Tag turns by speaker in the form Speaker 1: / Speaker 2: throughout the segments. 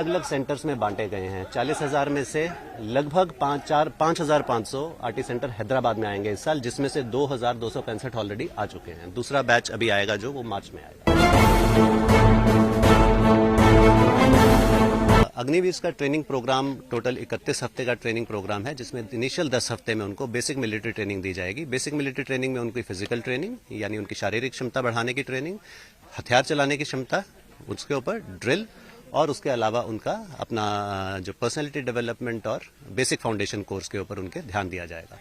Speaker 1: अलग अलग सेंटर्स में बांटे गए हैं। 40,000 में से लगभग 5,500 आरटी सेंटर हैदराबाद में आएंगे इस साल, जिसमें से 2,265 ऑलरेडी आ चुके हैं। दूसरा बैच अभी आएगा जो वो मार्च में आएगा। अग्निवीर का ट्रेनिंग प्रोग्राम टोटल 31 हफ्ते का ट्रेनिंग प्रोग्राम है, जिसमें इनिशियल 10 हफ्ते में उनको बेसिक मिलिट्री ट्रेनिंग दी जाएगी। बेसिक मिलिट्री ट्रेनिंग में उनकी फिजिकल ट्रेनिंग यानी उनकी शारीरिक क्षमता बढ़ाने की ट्रेनिंग, हथियार चलाने की क्षमता, उसके ऊपर ड्रिल, और उसके अलावा उनका अपना जो पर्सनैलिटी डेवलपमेंट और बेसिक फाउंडेशन कोर्स के ऊपर उनके ध्यान दिया जाएगा।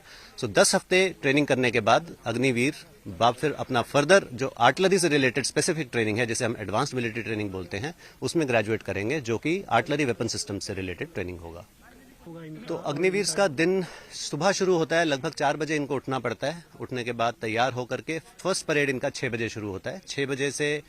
Speaker 1: 10 हफ्ते ट्रेनिंग करने के बाद अग्निवीर बाप फिर अपना फर्दर जो आर्टिलरी से रिलेटेड स्पेसिफिक ट्रेनिंग है, जिसे हम एडवांस्ड मिलिट्री ट्रेनिंग बोलते हैं, उसमें ग्रेजुएट करेंगे, जो कि आर्टिलरी वेपन सिस्टम से रिलेटेड ट्रेनिंग होगा। तो अग्निवीर का दिन सुबह शुरू होता है, लगभग 4 बजे इनको उठना पड़ता है। उठने के बाद तैयार होकर के फर्स्ट परेड इनका 6 बजे शुरू होता है। 6 बजे से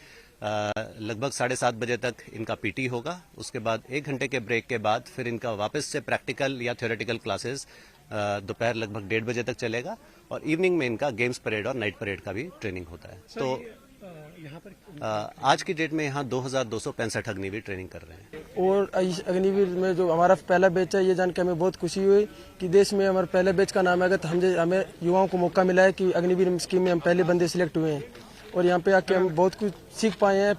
Speaker 1: लगभग 7:30 बजे तक इनका पीटी होगा। उसके बाद 1 घंटे के ब्रेक के बाद फिर इनका वापस से प्रैक्टिकल या थ्योरेटिकल क्लासेस दोपहर लगभग 1:30 बजे तक चलेगा, और इवनिंग में इनका गेम्स परेड और नाइट परेड का भी ट्रेनिंग होता है। तो यहाँ पर आज की डेट में यहाँ 2,265 अग्निवीर ट्रेनिंग कर रहे हैं।
Speaker 2: और इस अग्निवीर में जो हमारा पहला बैच है, ये जान के हमें बहुत खुशी हुई कि देश में हमारे पहले बैच का नाम आएगा। तो हमें युवाओं को मौका मिला है कि अग्निवीर स्कीम में हम पहले बंदे सिलेक्ट हुए हैं, और यहाँ पे आके हम बहुत कुछ सीख पाए हैं।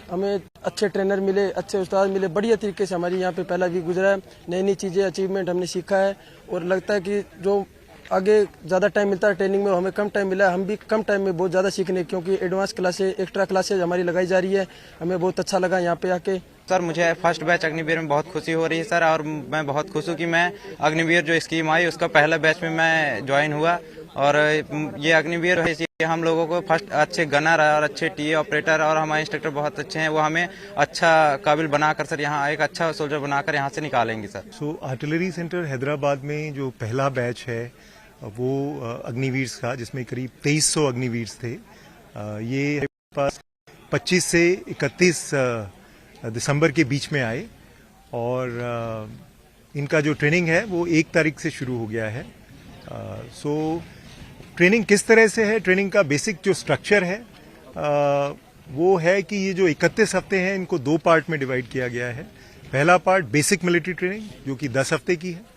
Speaker 2: हमें अच्छे ट्रेनर मिले, अच्छे उस्ताद मिले, बढ़िया तरीके से हमारी यहाँ पे पहला वीक गुजरा है। नई नई चीज़ें, अचीवमेंट हमने सीखा है, और लगता है कि जो आगे ज़्यादा टाइम मिलता है ट्रेनिंग में, हमें कम टाइम मिला है। हम भी कम टाइम में बहुत ज़्यादा सीखने, क्योंकि एडवांस क्लासेज, एक्स्ट्रा क्लासेज हमारी लगाई जा रही है। हमें बहुत अच्छा लगा यहाँ पे आके।
Speaker 3: सर, मुझे फर्स्ट बैच अग्निवीर में बहुत खुशी हो रही है सर, और मैं बहुत खुश हूँ कि मैं अग्निवीर जो स्कीम आई उसका पहला बैच में मैं ज्वाइन हुआ। और ये अग्निवीर हम लोगों को फर्स्ट अच्छे गनर और अच्छे टीए ऑपरेटर, और हमारे इंस्ट्रक्टर बहुत अच्छे हैं, वो हमें अच्छा काबिल बनाकर सर यहाँ एक अच्छा सोल्जर बनाकर यहाँ से निकालेंगे सर।
Speaker 4: आर्टिलरी सेंटर हैदराबाद में जो पहला बैच है वो अग्निवीर का, जिसमें करीब 2300 अग्निवीर थे। ये पास 25 से 31 दिसंबर के बीच में आए, और इनका जो ट्रेनिंग है वो 1 तारीख से शुरू हो गया है। ट्रेनिंग किस तरह से है, ट्रेनिंग का बेसिक जो स्ट्रक्चर है वो है कि ये जो 31 हफ्ते हैं इनको 2 पार्ट में डिवाइड किया गया है। पहला पार्ट बेसिक मिलिट्री ट्रेनिंग जो कि 10 हफ्ते की है,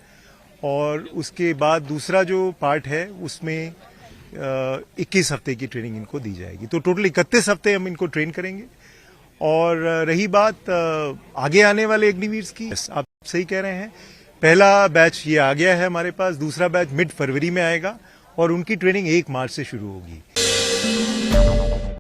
Speaker 4: और उसके बाद दूसरा जो पार्ट है उसमें 21 हफ्ते की ट्रेनिंग इनको दी जाएगी। तो टोटल 31 हफ्ते हम इनको ट्रेन करेंगे। और रही बात आगे आने वाले अग्निवीर की, आप सही कह रहे हैं, पहला बैच ये आ गया है हमारे पास, दूसरा बैच मिड फरवरी में आएगा, और उनकी ट्रेनिंग 1 मार्च से शुरू होगी।